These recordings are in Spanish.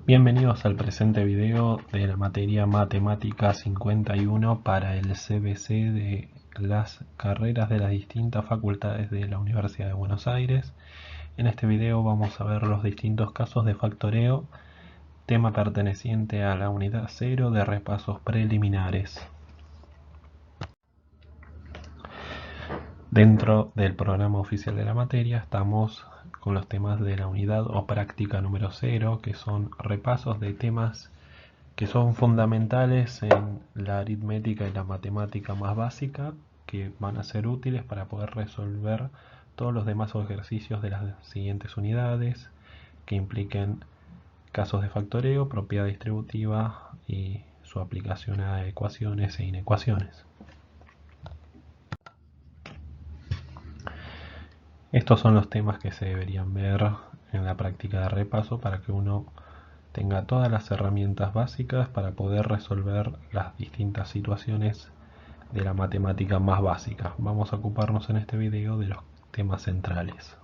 Bienvenidos al presente video de la materia Matemática 51 para el CBC de las carreras de las distintas facultades de la Universidad de Buenos Aires. En este video vamos a ver los distintos casos de factoreo, tema perteneciente a la unidad 0 de repasos preliminares. Dentro del programa oficial de la materia estamos con los temas de la unidad o práctica número 0, que son repasos de temas que son fundamentales en la aritmética y la matemática más básica, que van a ser útiles para poder resolver todos los demás ejercicios de las siguientes unidades, que impliquen casos de factoreo, propiedad distributiva y su aplicación a ecuaciones e inecuaciones. Estos son los temas que se deberían ver en la práctica de repaso para que uno tenga todas las herramientas básicas para poder resolver las distintas situaciones de la matemática más básica. Vamos a ocuparnos en este video de los temas centrales.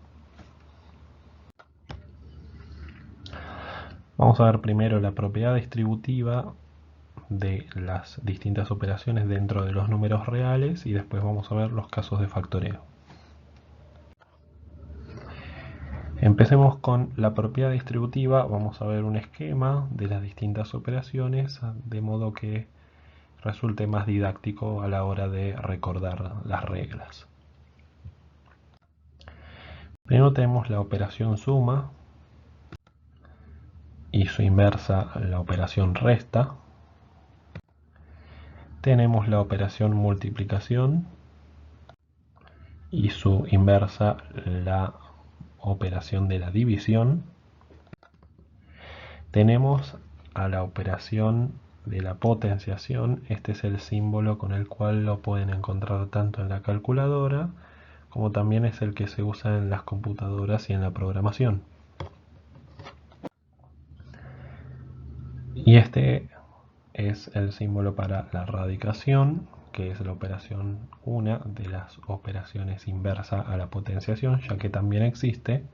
Vamos a ver primero la propiedad distributiva de las distintas operaciones dentro de los números reales y después vamos a ver los casos de factoreo. Empecemos con la propiedad distributiva. Vamos a ver un esquema de las distintas operaciones de modo que resulte más didáctico a la hora de recordar las reglas. Primero tenemos la operación suma y su inversa, la operación resta. Tenemos la operación multiplicación y su inversa, la operación de la división. Tenemos a la operación de la potenciación. Este es el símbolo con el cual lo pueden encontrar tanto en la calculadora como también es el que se usa en las computadoras y en la programación. Y este es el símbolo para la radicación, que es la operación, una de las operaciones inversa a la potenciación, ya que también existe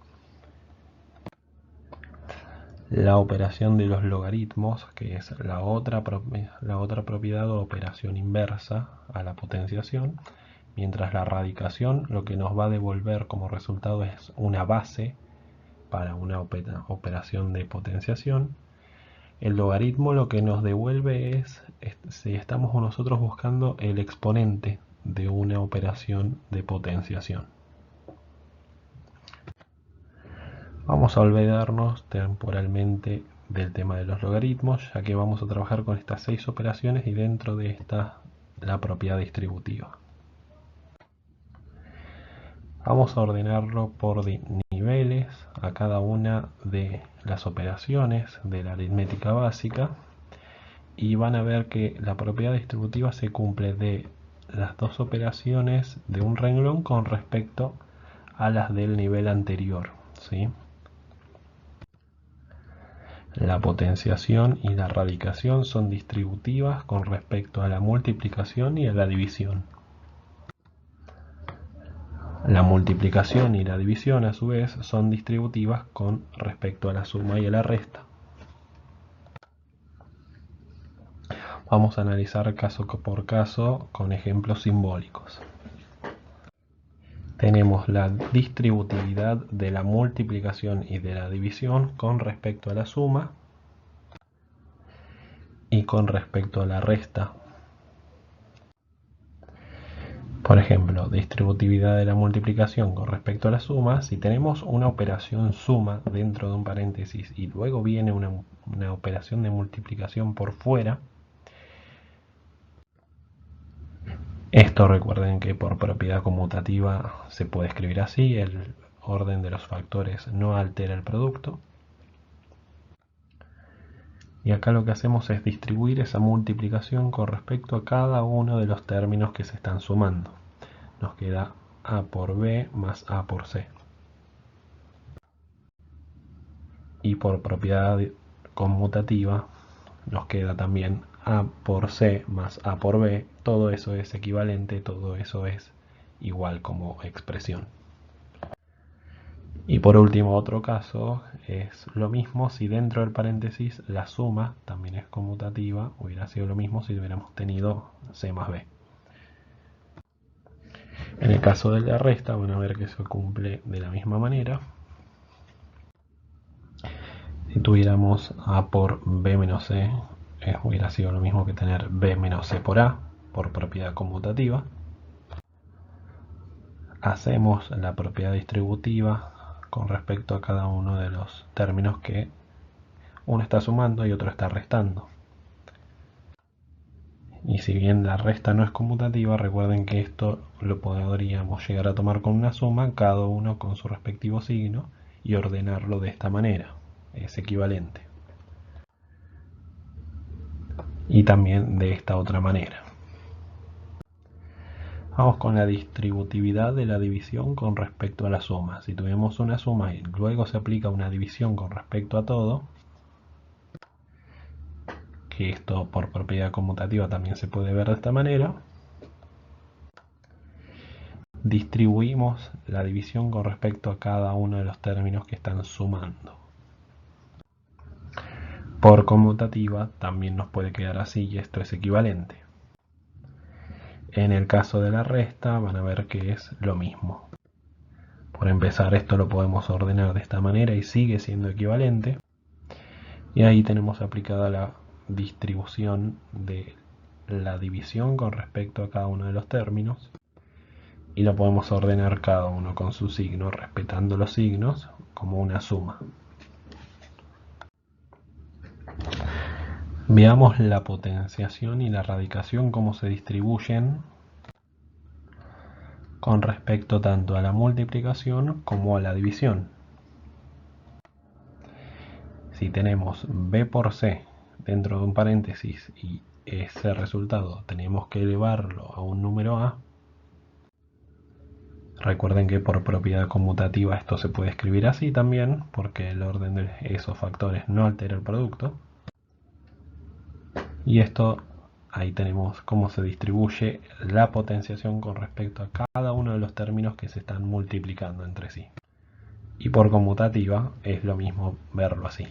la operación de los logaritmos, que es la otra propiedad o operación inversa a la potenciación, mientras la radicación lo que nos va a devolver como resultado es una base para una operación de potenciación. El logaritmo lo que nos devuelve es si estamos nosotros buscando el exponente de una operación de potenciación. Vamos a olvidarnos temporalmente del tema de los logaritmos, ya que vamos a trabajar con estas 6 operaciones y dentro de esta la propiedad distributiva. Vamos a ordenarlo por niveles a cada una de las operaciones de la aritmética básica y van a ver que la propiedad distributiva se cumple de las dos operaciones de un renglón con respecto a las del nivel anterior, ¿sí? La potenciación y la radicación son distributivas con respecto a la multiplicación y a la división. La multiplicación y la división a su vez son distributivas con respecto a la suma y a la resta. Vamos a analizar caso por caso con ejemplos simbólicos. Tenemos la distributividad de la multiplicación y de la división con respecto a la suma y con respecto a la resta. Por ejemplo, distributividad de la multiplicación con respecto a la suma. Si tenemos una operación suma dentro de un paréntesis y luego viene una operación de multiplicación por fuera, esto recuerden que por propiedad conmutativa se puede escribir así: el orden de los factores no altera el producto. Y acá lo que hacemos es distribuir esa multiplicación con respecto a cada uno de los términos que se están sumando. Nos queda a por b más a por c. Y por propiedad conmutativa nos queda también a por c más a por b. Todo eso es equivalente, todo eso es igual como expresión. Y por último, otro caso es lo mismo si dentro del paréntesis la suma también es conmutativa. Hubiera sido lo mismo si hubiéramos tenido C más B. En el caso de la resta van a ver que se cumple de la misma manera. Si tuviéramos A por B menos C, hubiera sido lo mismo que tener B menos C por A, por propiedad conmutativa. Hacemos la propiedad distributiva con respecto a cada uno de los términos que uno está sumando y otro está restando. Y si bien la resta no es conmutativa, recuerden que esto lo podríamos llegar a tomar con una suma, cada uno con su respectivo signo, y ordenarlo de esta manera. Es equivalente. Y también de esta otra manera. Vamos con la distributividad de la división con respecto a la suma. Si tuvimos una suma y luego se aplica una división con respecto a todo, que esto por propiedad conmutativa también se puede ver de esta manera, distribuimos la división con respecto a cada uno de los términos que están sumando. Por conmutativa también nos puede quedar así y esto es equivalente. En el caso de la resta van a ver que es lo mismo. Por empezar, esto lo podemos ordenar de esta manera y sigue siendo equivalente. Y ahí tenemos aplicada la distribución de la división con respecto a cada uno de los términos. Y lo podemos ordenar cada uno con su signo, respetando los signos, como una suma. Veamos la potenciación y la radicación, cómo se distribuyen con respecto tanto a la multiplicación como a la división. Si tenemos B por C dentro de un paréntesis y ese resultado tenemos que elevarlo a un número A, recuerden que por propiedad conmutativa esto se puede escribir así también, porque el orden de esos factores no altera el producto. Y esto, ahí tenemos cómo se distribuye la potenciación con respecto a cada uno de los términos que se están multiplicando entre sí. Y por conmutativa es lo mismo verlo así.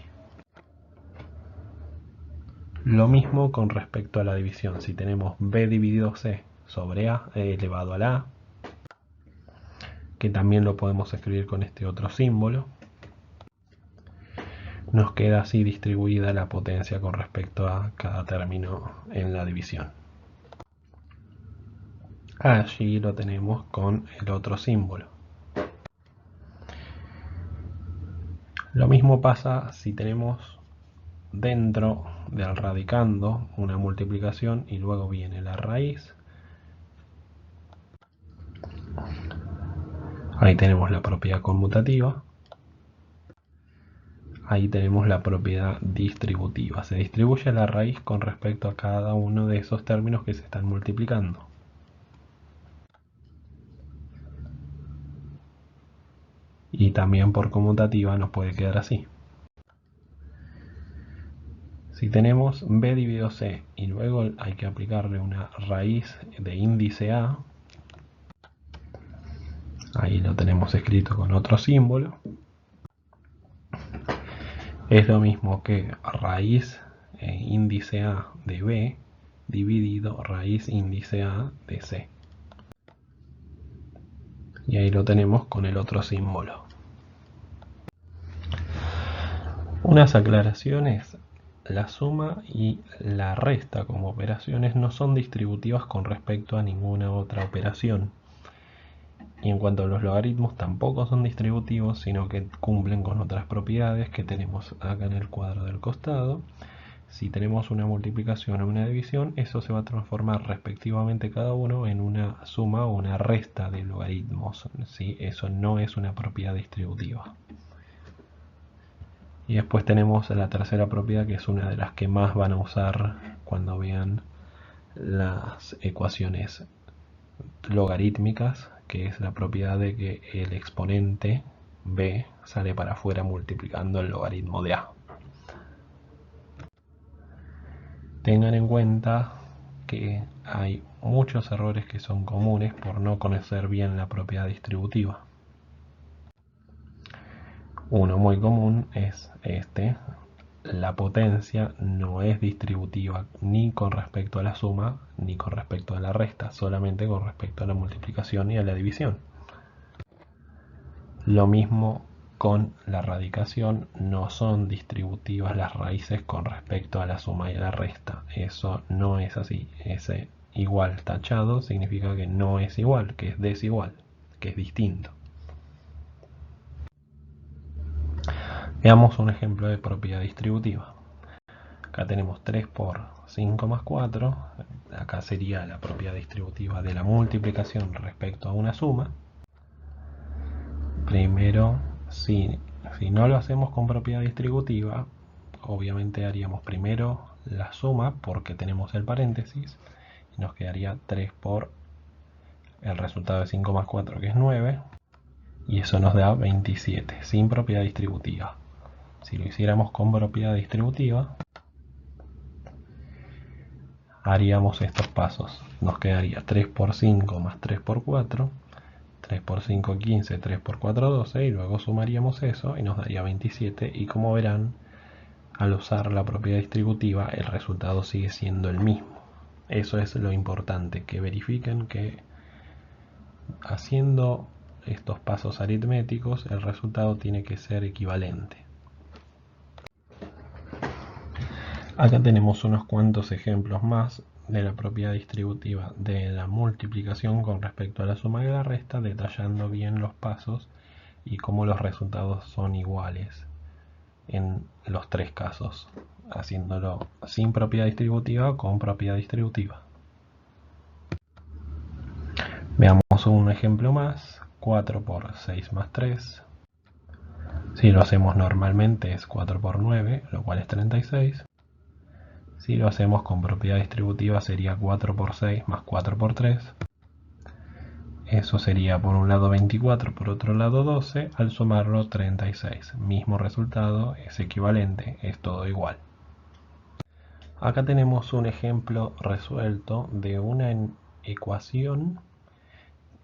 Lo mismo con respecto a la división. Si tenemos B dividido C sobre A elevado a la A, que también lo podemos escribir con este otro símbolo, nos queda así distribuida la potencia con respecto a cada término en la división. Allí lo tenemos con el otro símbolo. Lo mismo pasa si tenemos dentro del radicando una multiplicación y luego viene la raíz. Ahí tenemos la propiedad conmutativa. Ahí tenemos la propiedad distributiva. Se distribuye la raíz con respecto a cada uno de esos términos que se están multiplicando. Y también por conmutativa nos puede quedar así. Si tenemos B dividido C y luego hay que aplicarle una raíz de índice A, ahí lo tenemos escrito con otro símbolo, es lo mismo que raíz índice A de B dividido raíz índice A de C. Y ahí lo tenemos con el otro símbolo. Unas aclaraciones: la suma y la resta como operaciones no son distributivas con respecto a ninguna otra operación. Y en cuanto a los logaritmos tampoco son distributivos, sino que cumplen con otras propiedades que tenemos acá en el cuadro del costado. Si tenemos una multiplicación o una división, eso se va a transformar respectivamente cada uno en una suma o una resta de logaritmos, ¿sí? Eso no es una propiedad distributiva. Y después tenemos la tercera propiedad, que es una de las que más van a usar cuando vean las ecuaciones logarítmicas, que es la propiedad de que el exponente b sale para afuera multiplicando el logaritmo de a. Tengan en cuenta que hay muchos errores que son comunes por no conocer bien la propiedad distributiva. Uno muy común es este. La potencia no es distributiva ni con respecto a la suma ni con respecto a la resta, solamente con respecto a la multiplicación y a la división. Lo mismo con la radicación, no son distributivas las raíces con respecto a la suma y a la resta. Eso no es así. Ese igual tachado significa que no es igual, que es desigual, que es distinto. Veamos un ejemplo de propiedad distributiva. Acá tenemos 3 por 5 más 4. Acá sería la propiedad distributiva de la multiplicación respecto a una suma. Primero, si no lo hacemos con propiedad distributiva, obviamente haríamos primero la suma porque tenemos el paréntesis y nos quedaría 3 por el resultado de 5 más 4, que es 9, y eso nos da 27 sin propiedad distributiva. Si lo hiciéramos con propiedad distributiva, haríamos estos pasos. Nos quedaría 3 por 5 más 3 por 4, 3 por 5 15, 3 por 4 12, y luego sumaríamos eso y nos daría 27, y como verán, al usar la propiedad distributiva el resultado sigue siendo el mismo. Eso es lo importante, que verifiquen que haciendo estos pasos aritméticos el resultado tiene que ser equivalente. Acá tenemos unos cuantos ejemplos más de la propiedad distributiva de la multiplicación con respecto a la suma y la resta, detallando bien los pasos y cómo los resultados son iguales en los tres casos, haciéndolo sin propiedad distributiva o con propiedad distributiva. Veamos un ejemplo más. 4 por 6 más 3. Si lo hacemos normalmente es 4 por 9, lo cual es 36. Si lo hacemos con propiedad distributiva sería 4 por 6 más 4 por 3. Eso sería por un lado 24, por otro lado 12, al sumarlo 36. Mismo resultado, es equivalente, es todo igual. Acá tenemos un ejemplo resuelto de una ecuación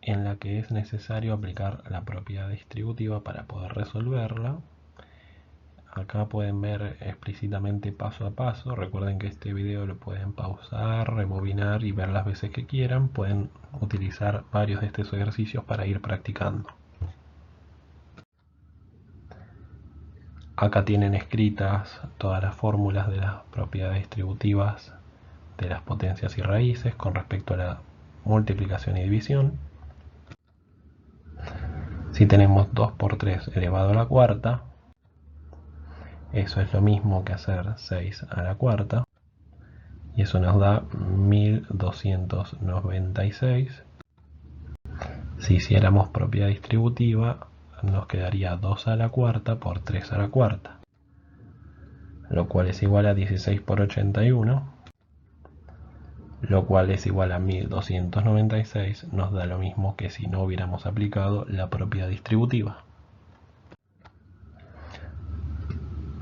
en la que es necesario aplicar la propiedad distributiva para poder resolverla. Acá pueden ver explícitamente paso a paso. Recuerden que este video lo pueden pausar, rebobinar y ver las veces que quieran. Pueden utilizar varios de estos ejercicios para ir practicando. Acá tienen escritas todas las fórmulas de las propiedades distributivas de las potencias y raíces con respecto a la multiplicación y división. Si tenemos 2 por 3 elevado a la cuarta, eso es lo mismo que hacer 6 a la cuarta, y eso nos da 1296. Si hiciéramos propiedad distributiva, nos quedaría 2 a la cuarta por 3 a la cuarta, lo cual es igual a 16 por 81, lo cual es igual a 1296. Nos da lo mismo que si no hubiéramos aplicado la propiedad distributiva.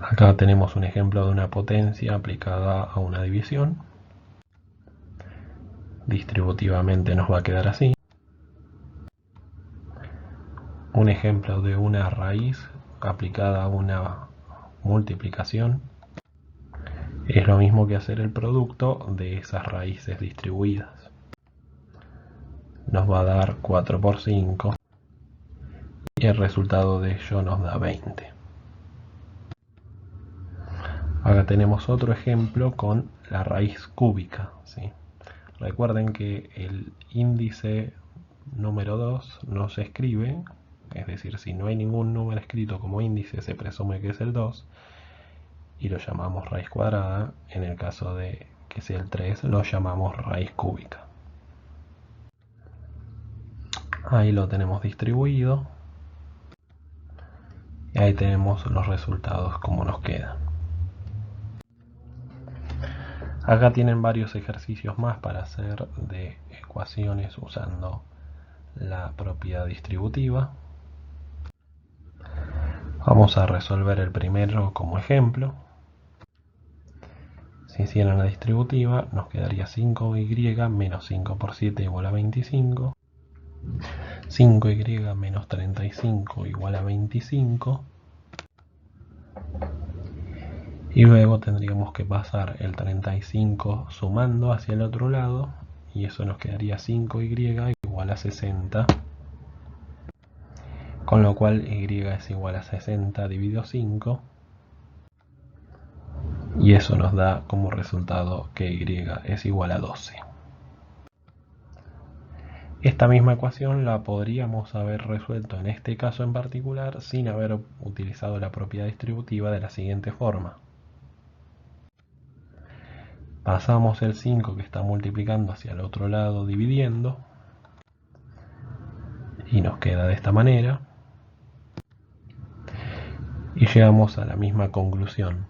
Acá tenemos un ejemplo de una potencia aplicada a una división. Distributivamente nos va a quedar así. Un ejemplo de una raíz aplicada a una multiplicación. Es lo mismo que hacer el producto de esas raíces distribuidas. Nos va a dar 4 por 5 y el resultado de ello nos da 20. Acá tenemos otro ejemplo con la raíz cúbica, ¿sí? Recuerden que el índice número 2 no se escribe, es decir, si no hay ningún número escrito como índice se presume que es el 2 y lo llamamos raíz cuadrada. En el caso de que sea el 3 lo llamamos raíz cúbica. Ahí lo tenemos distribuido y ahí tenemos los resultados como nos quedan. Acá tienen varios ejercicios más para hacer de ecuaciones usando la propiedad distributiva. Vamos a resolver el primero como ejemplo. Si hicieran la distributiva nos quedaría 5y menos 5 por 7 igual a 25. 5y menos 35 igual a 25. Y luego tendríamos que pasar el 35 sumando hacia el otro lado, y eso nos quedaría 5y igual a 60, con lo cual y es igual a 60 dividido 5, y eso nos da como resultado que y es igual a 12. Esta misma ecuación la podríamos haber resuelto en este caso en particular sin haber utilizado la propiedad distributiva de la siguiente forma. Pasamos el 5 que está multiplicando hacia el otro lado dividiendo, y nos queda de esta manera, y llegamos a la misma conclusión.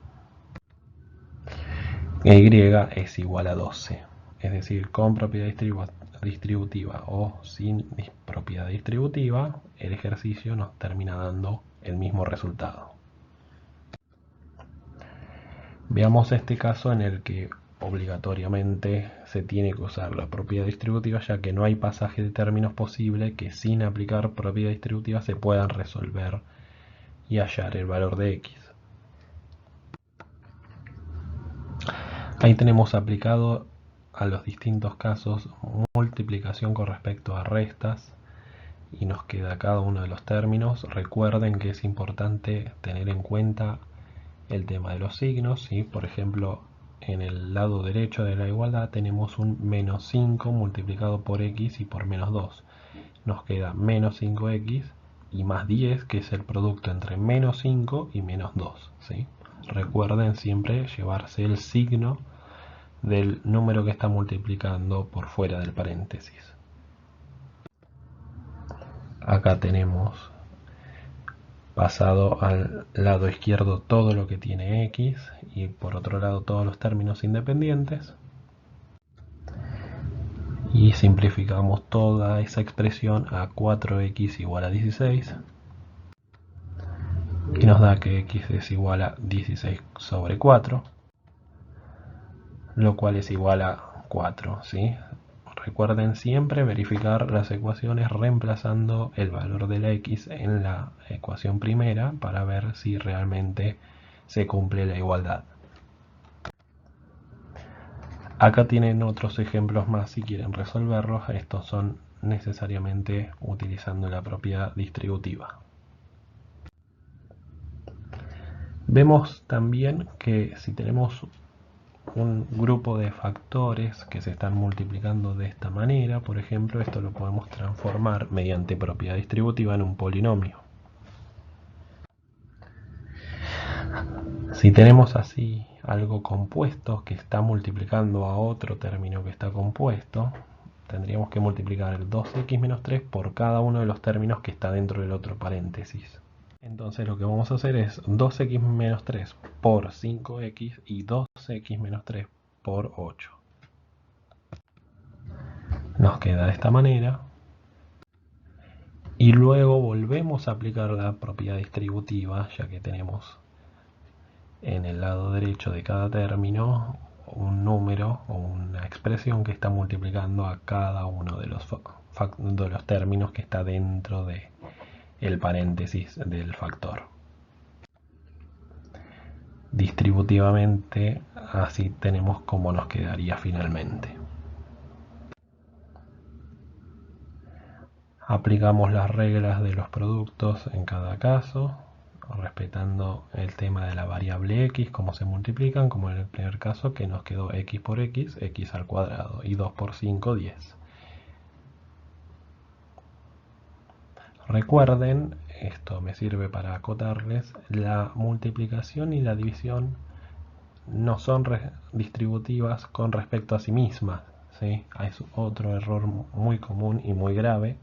Y es igual a 12, es decir, con propiedad distributiva o sin propiedad distributiva, el ejercicio nos termina dando el mismo resultado. Veamos este caso en el que obligatoriamente se tiene que usar la propiedad distributiva, ya que no hay pasaje de términos posible que sin aplicar propiedad distributiva se puedan resolver y hallar el valor de x. Ahí tenemos aplicado a los distintos casos multiplicación con respecto a restas, y nos queda cada uno de los términos. Recuerden que es importante tener en cuenta el tema de los signos, ¿sí? Por ejemplo, en el lado derecho de la igualdad tenemos un menos 5 multiplicado por x y por menos 2. Nos queda menos 5x y más 10, que es el producto entre menos 5 y menos 2, ¿sí? Recuerden siempre llevarse el signo del número que está multiplicando por fuera del paréntesis. Acá tenemos pasado al lado izquierdo todo lo que tiene x y por otro lado todos los términos independientes, y simplificamos toda esa expresión a 4x igual a 16, y nos da que x es igual a 16 sobre 4, lo cual es igual a 4, ¿sí? Recuerden siempre verificar las ecuaciones reemplazando el valor de la x en la ecuación primera para ver si realmente se cumple la igualdad. Acá tienen otros ejemplos más si quieren resolverlos. Estos son necesariamente utilizando la propiedad distributiva. Vemos también que si tenemos un grupo de factores que se están multiplicando de esta manera, por ejemplo, esto lo podemos transformar mediante propiedad distributiva en un polinomio. Si tenemos así algo compuesto que está multiplicando a otro término que está compuesto, tendríamos que multiplicar el 2x menos 3 por cada uno de los términos que está dentro del otro paréntesis. Entonces lo que vamos a hacer es 2x menos 3 por 5x y 2x menos 3 por 8. Nos queda de esta manera. Y luego volvemos a aplicar la propiedad distributiva, ya que tenemos en el lado derecho de cada término un número o una expresión que está multiplicando a cada uno de los términos que está dentro del paréntesis del factor. Distributivamente así tenemos como nos quedaría finalmente. Aplicamos las reglas de los productos en cada caso, respetando el tema de la variable x, cómo se multiplican, como en el primer caso que nos quedó x por x, x al cuadrado, y 2 por 5, 10. Recuerden, esto me sirve para acotarles, la multiplicación y la división no son distributivas con respecto a sí mismas, ¿sí? Es otro error muy común y muy grave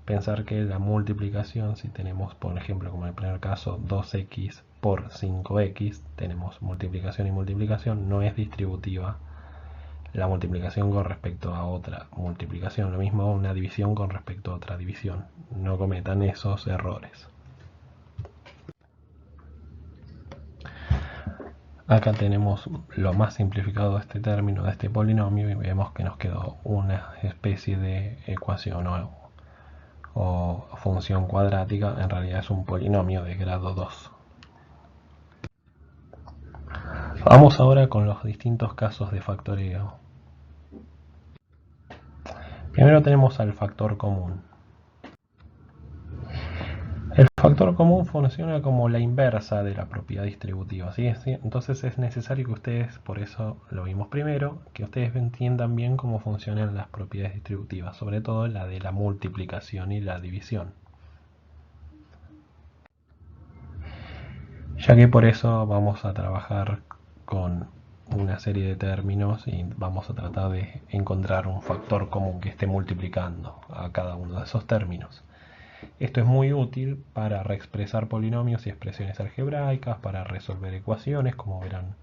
pensar que la multiplicación, si tenemos por ejemplo como en el primer caso 2x por 5x, tenemos multiplicación y multiplicación, no es distributiva la multiplicación con respecto a otra multiplicación, lo mismo una división con respecto a otra división. No cometan esos errores. Acá tenemos lo más simplificado de este término, de este polinomio, y vemos que nos quedó una especie de ecuación o función cuadrática. En realidad es un polinomio de grado 2. Vamos ahora con los distintos casos de factoreo. Primero tenemos al factor común. El factor común funciona como la inversa de la propiedad distributiva, ¿sí? Entonces es necesario que ustedes, por eso lo vimos primero, que ustedes entiendan bien cómo funcionan las propiedades distributivas, sobre todo la de la multiplicación y la división. Ya que por eso vamos a trabajar con una serie de términos y vamos a tratar de encontrar un factor común que esté multiplicando a cada uno de esos términos. Esto es muy útil para reexpresar polinomios y expresiones algebraicas, para resolver ecuaciones, como verán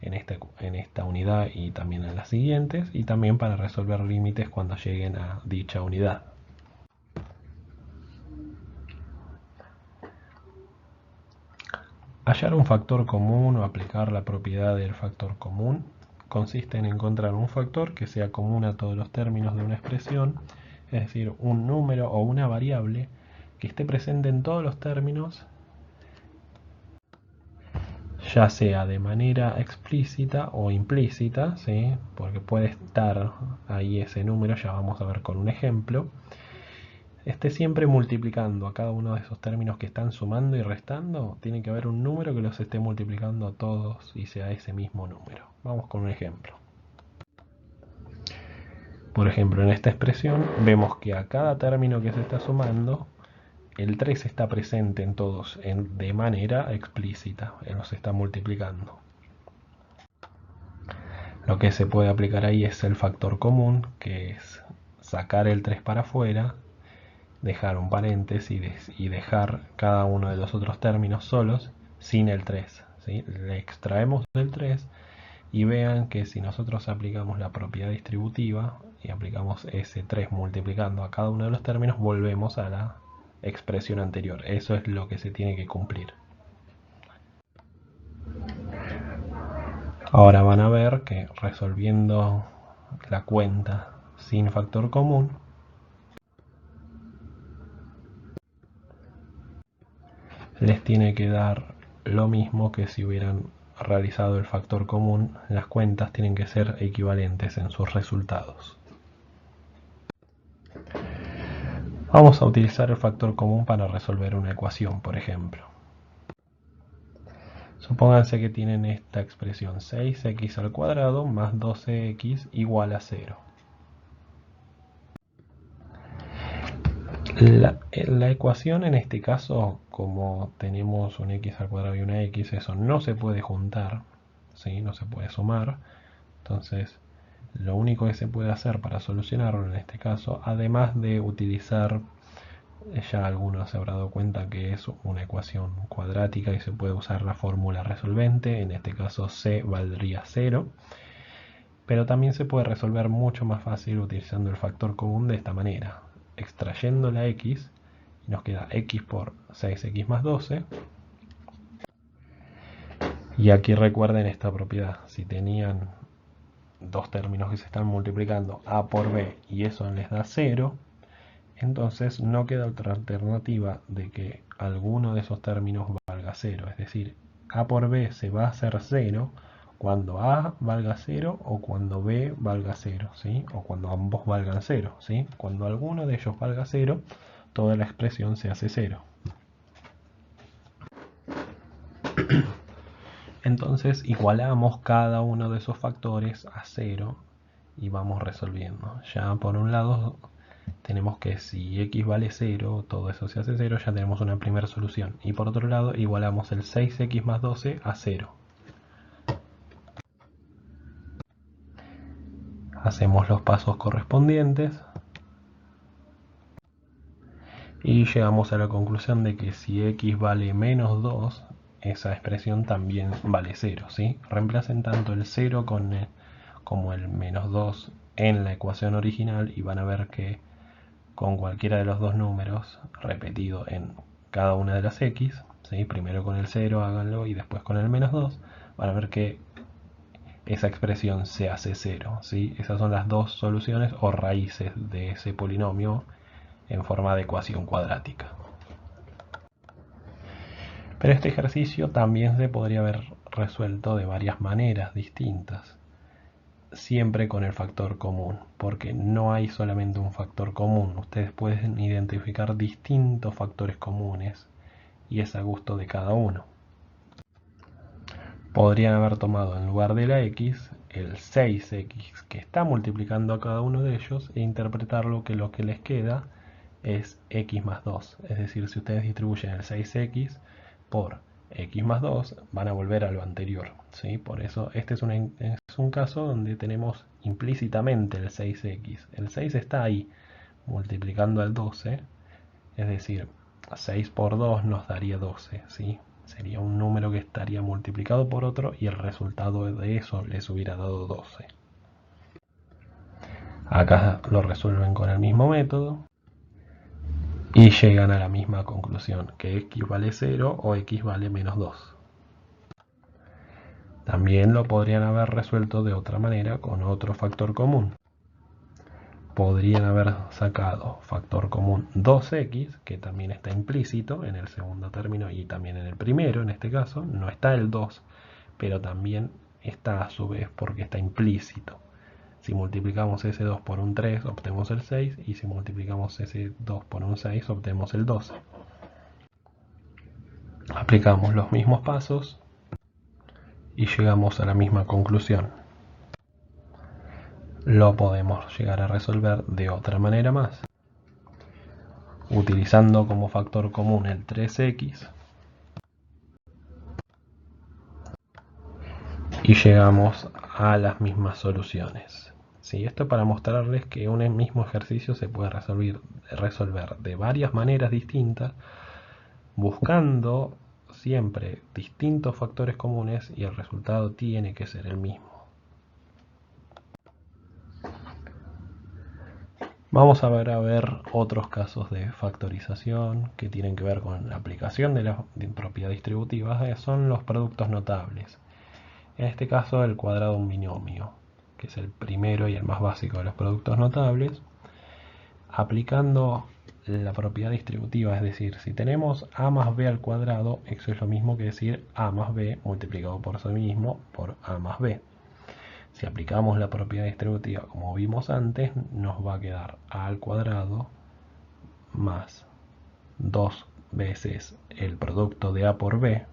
en esta unidad y también en las siguientes, y también para resolver límites cuando lleguen a dicha unidad. Hallar un factor común o aplicar la propiedad del factor común consiste en encontrar un factor que sea común a todos los términos de una expresión, es decir, un número o una variable que esté presente en todos los términos, ya sea de manera explícita o implícita, ¿sí? Porque puede estar ahí ese número, ya vamos a ver con un ejemplo, esté siempre multiplicando a cada uno de esos términos que están sumando y restando. Tiene que haber un número que los esté multiplicando a todos y sea ese mismo número. Vamos con un ejemplo. Por ejemplo, en esta expresión vemos que a cada término que se está sumando, el 3 está presente en todos de manera explícita, los está multiplicando. Lo que se puede aplicar ahí es el factor común, que es sacar el 3 para afuera, dejar un paréntesis y dejar cada uno de los otros términos solos sin el 3, ¿sí? Le extraemos el 3 y vean que si nosotros aplicamos la propiedad distributiva y aplicamos ese 3 multiplicando a cada uno de los términos, volvemos a la expresión anterior. Eso es lo que se tiene que cumplir. Ahora van a ver que resolviendo la cuenta sin factor común, les tiene que dar lo mismo que si hubieran realizado el factor común. Las cuentas tienen que ser equivalentes en sus resultados. Vamos a utilizar el factor común para resolver una ecuación, por ejemplo. Supónganse que tienen esta expresión 6x al cuadrado más 12x igual a 0. La ecuación en este caso, como tenemos un x al cuadrado y una x, eso no se puede juntar, ¿sí? No se puede sumar. Entonces, lo único que se puede hacer para solucionarlo en este caso, además de utilizar, ya algunos se habrán dado cuenta que es una ecuación cuadrática y se puede usar la fórmula resolvente, en este caso c valdría 0, pero también se puede resolver mucho más fácil utilizando el factor común de esta manera, extrayendo la x, y nos queda x por 6x más 12, y aquí recuerden esta propiedad, si tenían dos términos que se están multiplicando a por b y eso les da 0, entonces no queda otra alternativa de que alguno de esos términos valga 0, es decir, a por b se va a hacer 0 cuando a valga 0 o cuando b valga 0, ¿sí? O cuando ambos valgan 0, ¿sí? Cuando alguno de ellos valga 0, toda la expresión se hace 0. Entonces igualamos cada uno de esos factores a 0 y vamos resolviendo. Ya por un lado tenemos que si x vale 0, todo eso se hace 0, ya tenemos una primera solución. Y por otro lado igualamos el 6x más 12 a 0. Hacemos los pasos correspondientes y llegamos a la conclusión de que si x vale menos 2, esa expresión también vale 0, ¿sí? Reemplacen tanto el 0 como el menos 2 en la ecuación original y van a ver que con cualquiera de los dos números repetido en cada una de las x, ¿sí? Primero con el 0 háganlo y después con el menos 2, van a ver que esa expresión se hace 0, ¿sí? Esas son las dos soluciones o raíces de ese polinomio en forma de ecuación cuadrática. Pero este ejercicio también se podría haber resuelto de varias maneras distintas, siempre con el factor común, porque no hay solamente un factor común. Ustedes pueden identificar distintos factores comunes y es a gusto de cada uno. Podrían haber tomado en lugar de la x el 6x que está multiplicando a cada uno de ellos e interpretarlo que lo que les queda es x más 2. Es decir, si ustedes distribuyen el 6x por x más 2 van a volver a lo anterior, ¿sí? Por eso este es un caso donde tenemos implícitamente el 6x. El 6 está ahí multiplicando al 12, es decir, 6 por 2 nos daría 12, ¿sí? Sería un número que estaría multiplicado por otro y el resultado de eso les hubiera dado 12. Acá lo resuelven con el mismo método y llegan a la misma conclusión, que x vale 0 o x vale menos 2. También lo podrían haber resuelto de otra manera con otro factor común. Podrían haber sacado factor común 2x, que también está implícito en el segundo término y también en el primero, en este caso. No está el 2, pero también está a su vez porque está implícito. Si multiplicamos ese 2 por un 3, obtenemos el 6, y si multiplicamos ese 2 por un 6, obtenemos el 12. Aplicamos los mismos pasos y llegamos a la misma conclusión. Lo podemos llegar a resolver de otra manera más, utilizando como factor común el 3x, y llegamos a las mismas soluciones. ¿Sí? Esto para mostrarles que un mismo ejercicio se puede resolver de varias maneras distintas, buscando siempre distintos factores comunes, y el resultado tiene que ser el mismo. Vamos a ver otros casos de factorización que tienen que ver con la aplicación de la propiedad distributiva. Son los productos notables. En este caso, el cuadrado de un binomio, que es el primero y el más básico de los productos notables. Aplicando la propiedad distributiva, es decir, si tenemos a más b al cuadrado, eso es lo mismo que decir a más b multiplicado por sí mismo por a más b. Si aplicamos la propiedad distributiva como vimos antes, nos va a quedar a al cuadrado más 2 veces el producto de a por b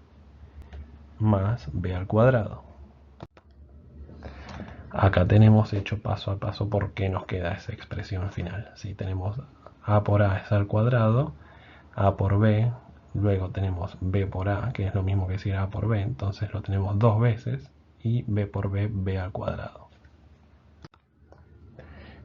más b al cuadrado. Acá tenemos hecho paso a paso por qué nos queda esa expresión final. Si tenemos a por a es al cuadrado, a por b, luego tenemos b por a, que es lo mismo que decir a por b, entonces lo tenemos dos veces, y b por b, b al cuadrado.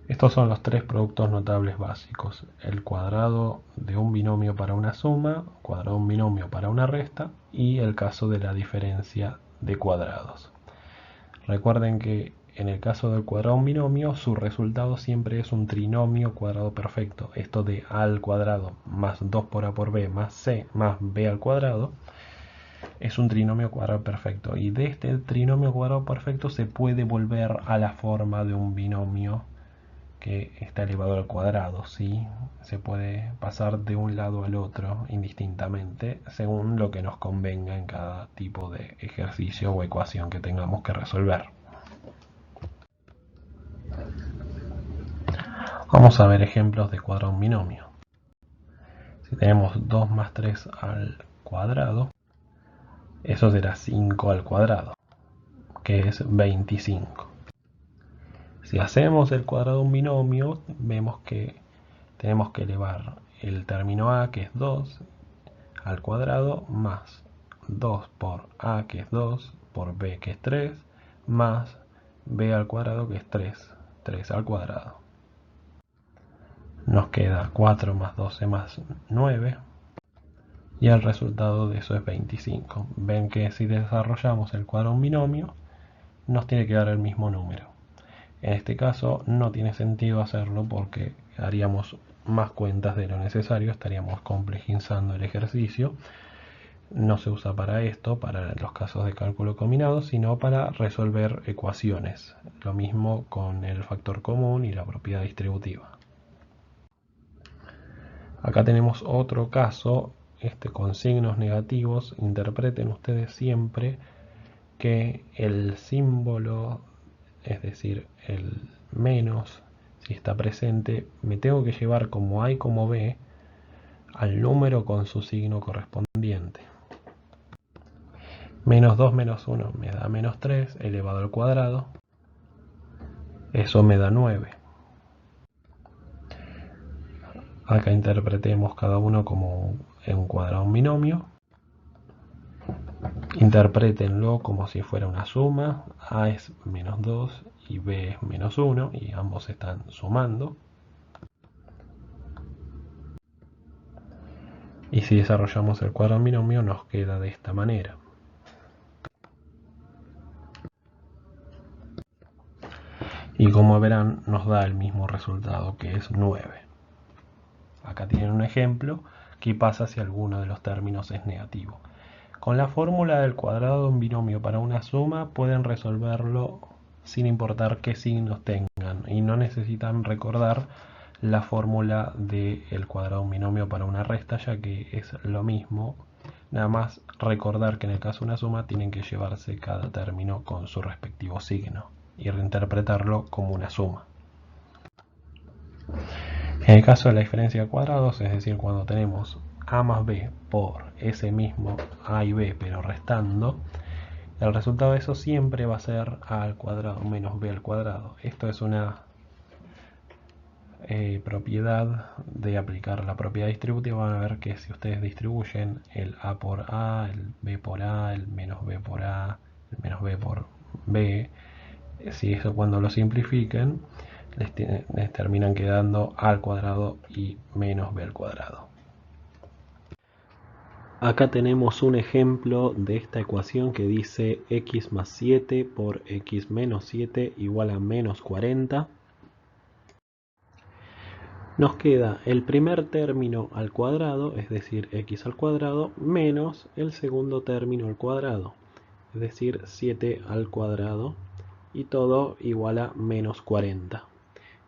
Estos son los tres productos notables básicos: el cuadrado de un binomio para una suma, cuadrado de un binomio para una resta, y el caso de la diferencia de cuadrados. Recuerden que en el caso del cuadrado de un binomio, su resultado siempre es un trinomio cuadrado perfecto. Esto de a al cuadrado más 2 por a por b más c más b al cuadrado es un trinomio cuadrado perfecto. Y de este trinomio cuadrado perfecto se puede volver a la forma de un binomio que está elevado al cuadrado, ¿sí? Se puede pasar de un lado al otro indistintamente según lo que nos convenga en cada tipo de ejercicio o ecuación que tengamos que resolver. Vamos a ver ejemplos de cuadrado de un binomio. Si tenemos 2 más 3 al cuadrado, eso será 5 al cuadrado, que es 25. Si hacemos el cuadrado de un binomio, vemos que tenemos que elevar el término a, que es 2, al cuadrado, más 2 por a, que es 2, por b, que es 3, más b al cuadrado, que es 3 al cuadrado. Nos queda 4 más 12 más 9, y el resultado de eso es 25. Ven que si desarrollamos el cuadrado de un binomio, nos tiene que dar el mismo número. En este caso no tiene sentido hacerlo porque haríamos más cuentas de lo necesario, estaríamos complejizando el ejercicio. No se usa para esto, para los casos de cálculo combinado, sino para resolver ecuaciones. Lo mismo con el factor común y la propiedad distributiva. Acá tenemos otro caso con signos negativos. Interpreten ustedes siempre que el símbolo, es decir, el menos, si está presente, me tengo que llevar como A y como B al número con su signo correspondiente. Menos 2 menos 1 me da menos 3 elevado al cuadrado. Eso me da 9. Acá interpretemos cada uno como un cuadrado, un binomio. Interprétenlo como si fuera una suma. A es menos 2 y B es menos 1 y ambos están sumando. Y si desarrollamos el cuadrado binomio nos queda de esta manera. Y como verán nos da el mismo resultado, que es 9. Acá tienen un ejemplo. ¿Qué pasa si alguno de los términos es negativo? Con la fórmula del cuadrado de un binomio para una suma pueden resolverlo sin importar qué signos tengan y no necesitan recordar la fórmula del cuadrado de un binomio para una resta, ya que es lo mismo. Nada más recordar que en el caso de una suma tienen que llevarse cada término con su respectivo signo y reinterpretarlo como una suma. En el caso de la diferencia de cuadrados, es decir, cuando tenemos a más b por ese mismo a y b pero restando, el resultado de eso siempre va a ser a al cuadrado menos b al cuadrado. Esto es una propiedad de aplicar la propiedad distributiva. Van a ver que si ustedes distribuyen el a por a, el b por a, el menos b por a, el menos b por b, si eso cuando lo simplifiquen les terminan quedando a al cuadrado y menos b al cuadrado. Acá tenemos un ejemplo de esta ecuación que dice x más 7 por x menos 7 igual a menos 40. Nos queda el primer término al cuadrado, es decir, x al cuadrado, menos el segundo término al cuadrado, es decir, 7 al cuadrado, y todo igual a menos 40.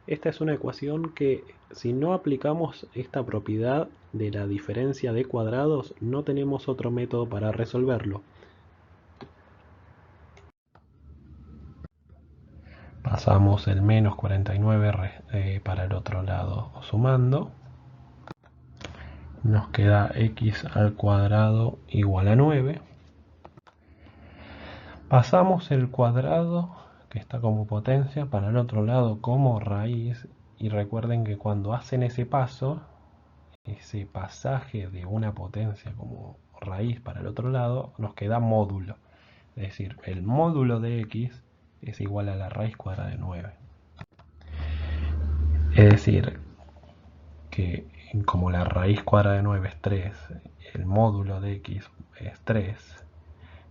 Esta es una ecuación que, si no aplicamos esta propiedad de la diferencia de cuadrados, no tenemos otro método para resolverlo. Pasamos el menos 49 para el otro lado sumando. Nos queda x al cuadrado igual a 9. Pasamos el cuadrado, que está como potencia, para el otro lado como raíz. Y recuerden que cuando hacen ese paso, ese pasaje de una potencia como raíz para el otro lado, nos queda módulo. Es decir, el módulo de x es igual a la raíz cuadrada de 9. Es decir, que como la raíz cuadrada de 9 es 3, el módulo de x es 3,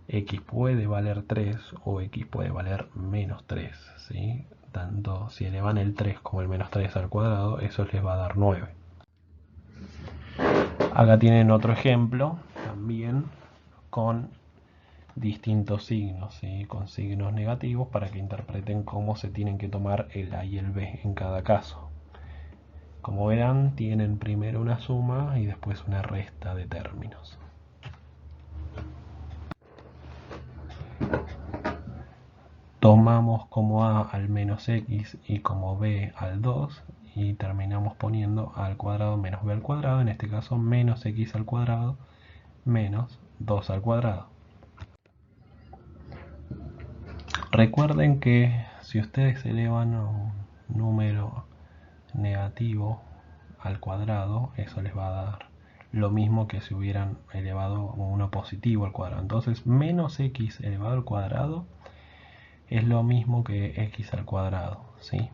x puede valer 3 o x puede valer menos 3, ¿sí? Tanto si elevan el 3 como el menos 3 al cuadrado, eso les va a dar 9. Acá tienen otro ejemplo, también con distintos signos, ¿sí? Con signos negativos para que interpreten cómo se tienen que tomar el a y el b en cada caso. Como verán, tienen primero una suma y después una resta de términos. Tomamos como a al menos x y como b al 2 y terminamos poniendo a al cuadrado menos b al cuadrado, en este caso menos x al cuadrado menos 2 al cuadrado. Recuerden que si ustedes elevan un número negativo al cuadrado, eso les va a dar lo mismo que si hubieran elevado uno positivo al cuadrado. Entonces menos x elevado al cuadrado es lo mismo que x al cuadrado, ¿sí?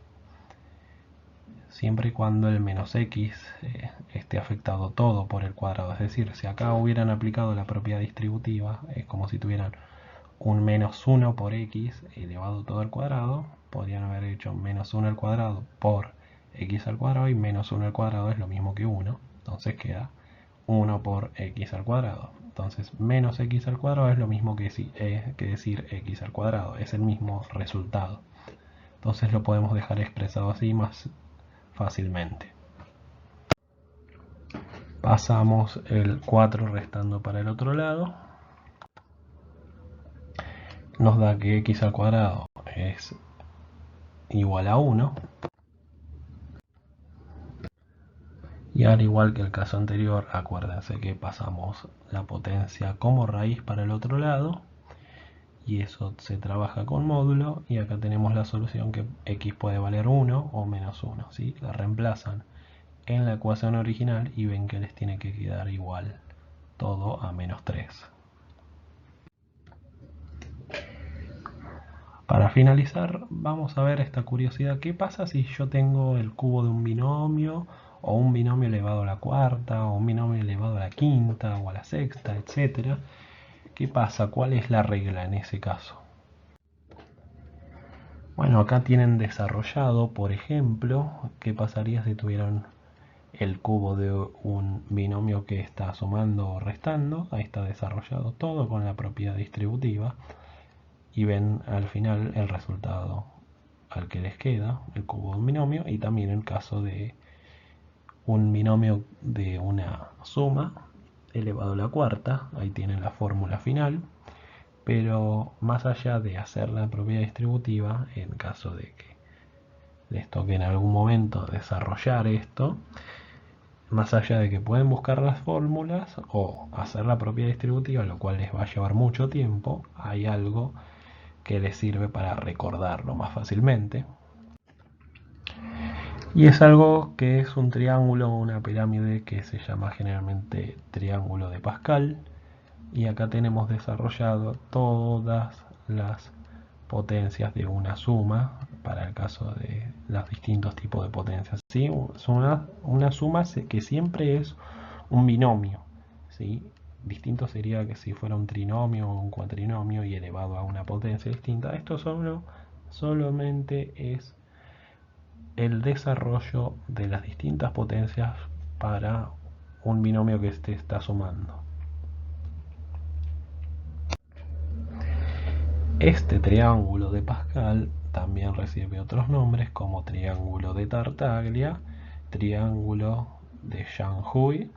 Siempre y cuando el menos x esté afectado todo por el cuadrado. Es decir, si acá hubieran aplicado la propiedad distributiva, es como si tuvieran un menos 1 por x elevado todo al cuadrado. Podrían haber hecho menos 1 al cuadrado por x al cuadrado, y menos 1 al cuadrado es lo mismo que 1. Entonces queda 1 por x al cuadrado. Entonces menos x al cuadrado es lo mismo que decir x al cuadrado. Es el mismo resultado. Entonces lo podemos dejar expresado así más fácilmente. Pasamos el 4 restando para el otro lado. nos da que x al cuadrado es igual a 1. Y al igual que el caso anterior, acuérdense que pasamos la potencia como raíz para el otro lado. Y eso se trabaja con módulo. Y acá tenemos la solución que x puede valer 1 o menos 1. ¿Sí? La reemplazan en la ecuación original y ven que les tiene que quedar igual todo a menos 3. Para finalizar, vamos a ver esta curiosidad. ¿Qué pasa si yo tengo el cubo de un binomio, o un binomio elevado a la cuarta, o un binomio elevado a la quinta, o a la sexta, etcétera? ¿Qué pasa? ¿Cuál es la regla en ese caso? Bueno, acá tienen desarrollado, por ejemplo, qué pasaría si tuvieran el cubo de un binomio que está sumando o restando. Ahí está desarrollado todo con la propiedad distributiva. Y ven al final el resultado al que les queda, el cubo de un binomio, y también el caso de un binomio de una suma elevado a la cuarta. Ahí tienen la fórmula final. Pero más allá de hacer la propiedad distributiva, en caso de que les toque en algún momento desarrollar esto, más allá de que pueden buscar las fórmulas o hacer la propiedad distributiva, lo cual les va a llevar mucho tiempo, hay algo que les sirve para recordarlo más fácilmente. Y es algo que es un triángulo o una pirámide que se llama generalmente triángulo de Pascal. Y acá tenemos desarrollado todas las potencias de una suma para el caso de los distintos tipos de potencias. ¿Sí? Es una suma que siempre es un binomio. ¿Sí? Distinto sería que si fuera un trinomio o un cuatrinomio y elevado a una potencia distinta. Esto solamente es el desarrollo de las distintas potencias para un binomio que se está sumando. Este triángulo de Pascal también recibe otros nombres como triángulo de Tartaglia, triángulo de Shanhui,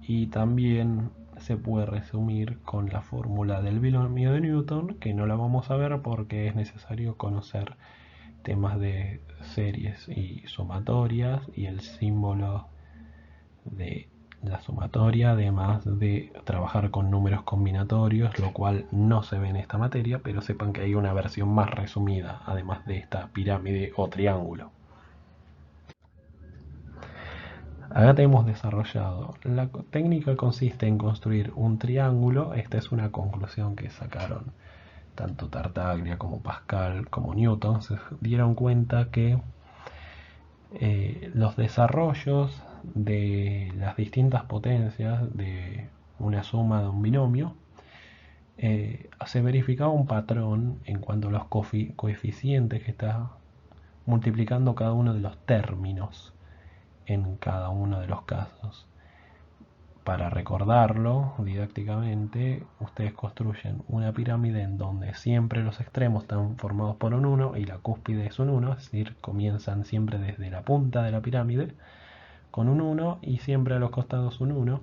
y también se puede resumir con la fórmula del binomio de Newton, que no la vamos a ver porque es necesario conocer temas de series y sumatorias y el símbolo de la sumatoria, además de trabajar con números combinatorios, lo cual no se ve en esta materia, pero sepan que hay una versión más resumida, además de esta pirámide o triángulo. Acá tenemos desarrollado. La técnica consiste en construir un triángulo. Esta es una conclusión que sacaron tanto Tartaglia como Pascal como Newton. Se dieron cuenta que los desarrollos de las distintas potencias de una suma de un binomio, se verificaba un patrón en cuanto a los coeficientes que está multiplicando cada uno de los términos en cada uno de los casos. Para recordarlo didácticamente, ustedes construyen una pirámide en donde siempre los extremos están formados por un 1 y la cúspide es un 1, es decir, comienzan siempre desde la punta de la pirámide con un 1 y siempre a los costados un 1.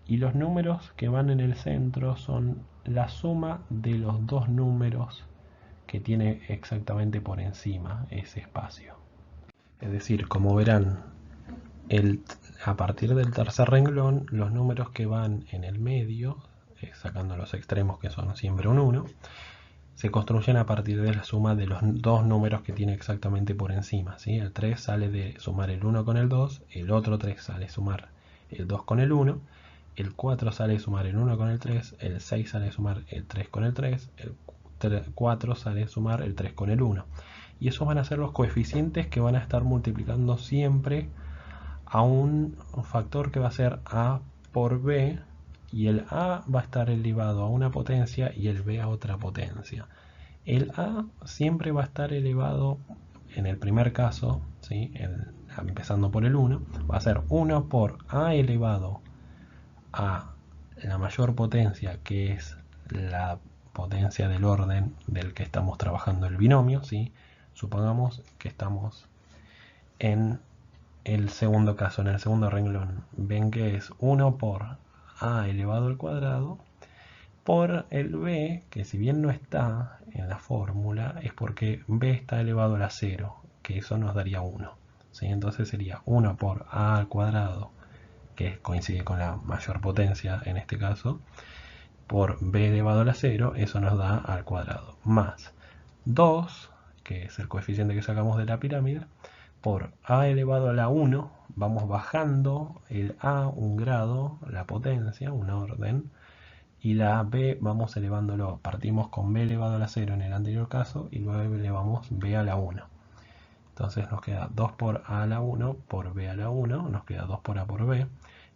Y los números que van en el centro son la suma de los dos números que tiene exactamente por encima ese espacio. Es decir, como verán, a partir del tercer renglón, los números que van en el medio, sacando los extremos que son siempre un 1, se construyen a partir de la suma de los dos números que tiene exactamente por encima. ¿Sí? El 3 sale de sumar el 1 con el 2, el otro 3 sale de sumar el 2 con el 1, el 4 sale de sumar el 1 con el 3, el 6 sale de sumar el 3 con el 3, el 4 sale de sumar el 3 con el 1. Y esos van a ser los coeficientes que van a estar multiplicando siempre a un factor que va a ser a por b, y el a va a estar elevado a una potencia y el b a otra potencia. El a siempre va a estar elevado, en el primer caso, ¿sí? Empezando por el 1, va a ser 1 por a elevado a la mayor potencia, que es la potencia del orden del que estamos trabajando el binomio. ¿Sí? Supongamos que estamos en el segundo caso, en el segundo renglón. Ven que es 1 por a elevado al cuadrado, por el b, que si bien no está en la fórmula, es porque b está elevado a la 0, que eso nos daría 1. ¿Sí? Entonces sería 1 por a al cuadrado, que coincide con la mayor potencia en este caso, por b elevado a la 0, eso nos da a al cuadrado, más 2, que es el coeficiente que sacamos de la pirámide, por a elevado a la 1, vamos bajando el a un grado, la potencia, un orden, y la b vamos elevándolo, partimos con b elevado a la 0 en el anterior caso, y luego elevamos b a la 1. Entonces nos queda 2 por a a la 1 por b a la 1, nos queda 2 por a por b,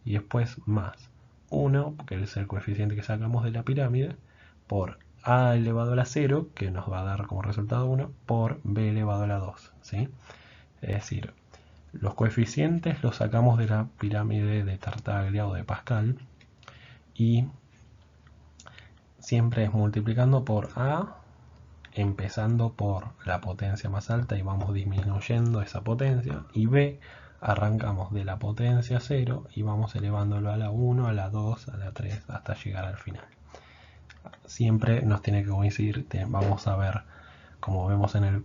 y después más 1, que es el coeficiente que sacamos de la pirámide, por a elevado a la 0, que nos va a dar como resultado 1, por b elevado a la 2. ¿Sí? Es decir, los coeficientes los sacamos de la pirámide de Tartaglia o de Pascal, y siempre es multiplicando por a, empezando por la potencia más alta y vamos disminuyendo esa potencia, y b arrancamos de la potencia 0 y vamos elevándolo a la 1, a la 2, a la 3 hasta llegar al final. Siempre nos tiene que coincidir, vamos a ver, como vemos en el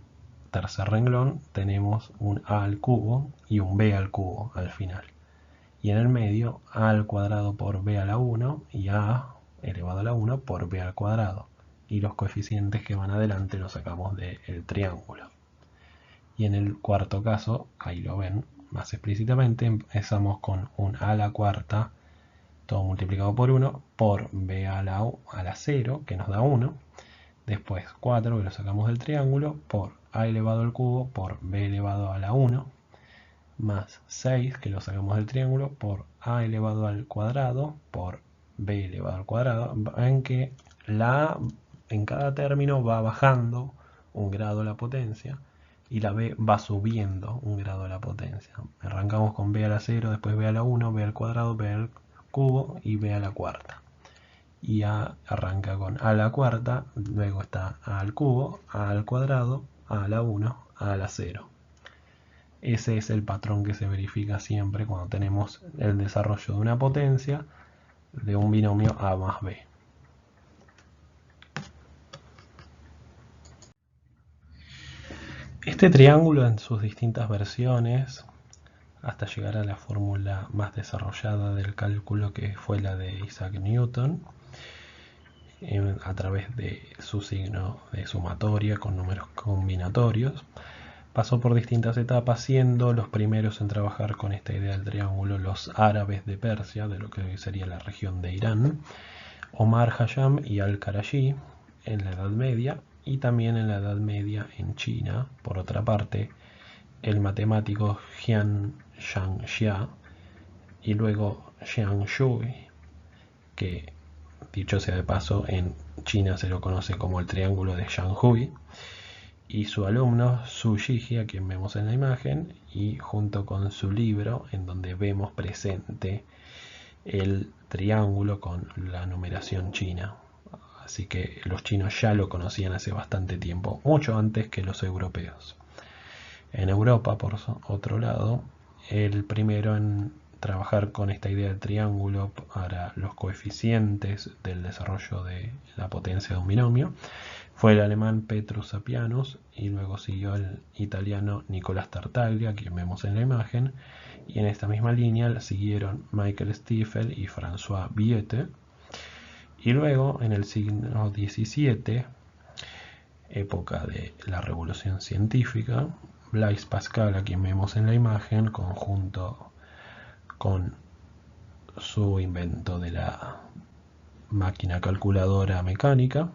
tercer renglón, tenemos un a al cubo y un b al cubo al final, y en el medio a al cuadrado por b a la 1 y a elevado a la 1 por b al cuadrado, y los coeficientes que van adelante los sacamos del triángulo. Y en el cuarto caso, ahí lo ven más explícitamente, empezamos con un a a la cuarta, todo multiplicado por 1, por b a la 0, que nos da 1, después 4, que lo sacamos del triángulo, por a elevado al cubo, por b elevado a la 1, más 6, que lo sacamos del triángulo, por a elevado al cuadrado, por b elevado al cuadrado, en que la a en cada término va bajando un grado la potencia, y la b va subiendo un grado la potencia. Arrancamos con b a la 0, después b a la 1, b al cuadrado, b al cubo y b a la cuarta. Y a arranca con a la cuarta, luego está a al cubo, a al cuadrado, a la 1, a la 0. Ese es el patrón que se verifica siempre cuando tenemos el desarrollo de una potencia de un binomio a más b. Este triángulo en sus distintas versiones, hasta llegar a la fórmula más desarrollada del cálculo, que fue la de Isaac Newton, a través de su signo de sumatoria con números combinatorios, pasó por distintas etapas, siendo los primeros en trabajar con esta idea del triángulo los árabes de Persia, de lo que hoy sería la región de Irán, Omar Khayyam y Al-Karaji en la Edad Media, y también en la Edad Media en China, por otra parte, el matemático Jian Shangxia y luego Jiang Shui, que dicho sea de paso en China se lo conoce como el triángulo de Shanhui, y su alumno Zhu Jiji, a quien vemos en la imagen, y junto con su libro en donde vemos presente el triángulo con la numeración china. Así que los chinos ya lo conocían hace bastante tiempo, mucho antes que los europeos. En Europa, por otro lado, el primero en trabajar con esta idea del triángulo para los coeficientes del desarrollo de la potencia de un binomio fue el alemán Petrus Apianus, y luego siguió el italiano Nicolás Tartaglia, quien vemos en la imagen, y en esta misma línea siguieron Michael Stiefel y François Viette. Y luego, en el siglo XVII, época de la Revolución Científica, Blaise Pascal, a quien vemos en la imagen, conjunto con su invento de la máquina calculadora mecánica,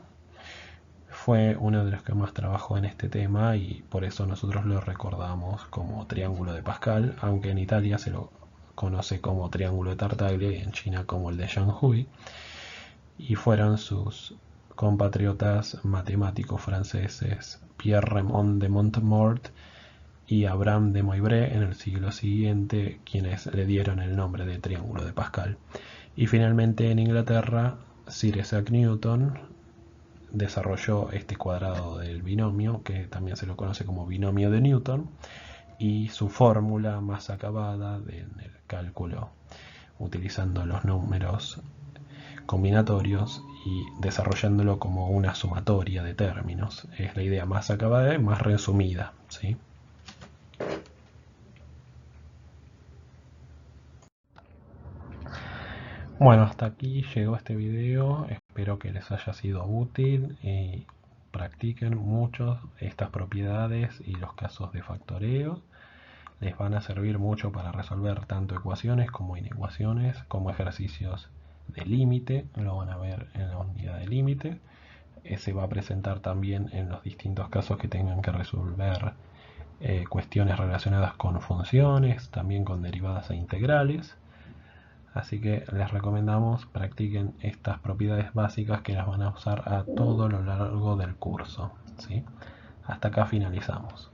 fue uno de los que más trabajó en este tema, y por eso nosotros lo recordamos como triángulo de Pascal, aunque en Italia se lo conoce como triángulo de Tartaglia y en China como el de Shanhui. Y fueron sus compatriotas matemáticos franceses Pierre Raymond de Montmort y Abraham de Moivre en el siglo siguiente quienes le dieron el nombre de triángulo de Pascal. Y finalmente en Inglaterra, Sir Isaac Newton desarrolló este cuadrado del binomio, que también se lo conoce como binomio de Newton, y su fórmula más acabada en el cálculo utilizando los números combinatorios y desarrollándolo como una sumatoria de términos. Es la idea más acabada y más resumida, ¿sí? Bueno, hasta aquí llegó este video, espero que les haya sido útil y practiquen mucho estas propiedades y los casos de factoreo. Les van a servir mucho para resolver tanto ecuaciones como inecuaciones, como ejercicios de límite, lo van a ver en la unidad de límite. Se va a presentar también en los distintos casos que tengan que resolver cuestiones relacionadas con funciones, también con derivadas e integrales. Así que les recomendamos practiquen estas propiedades básicas que las van a usar a todo lo largo del curso, ¿sí? Hasta acá finalizamos.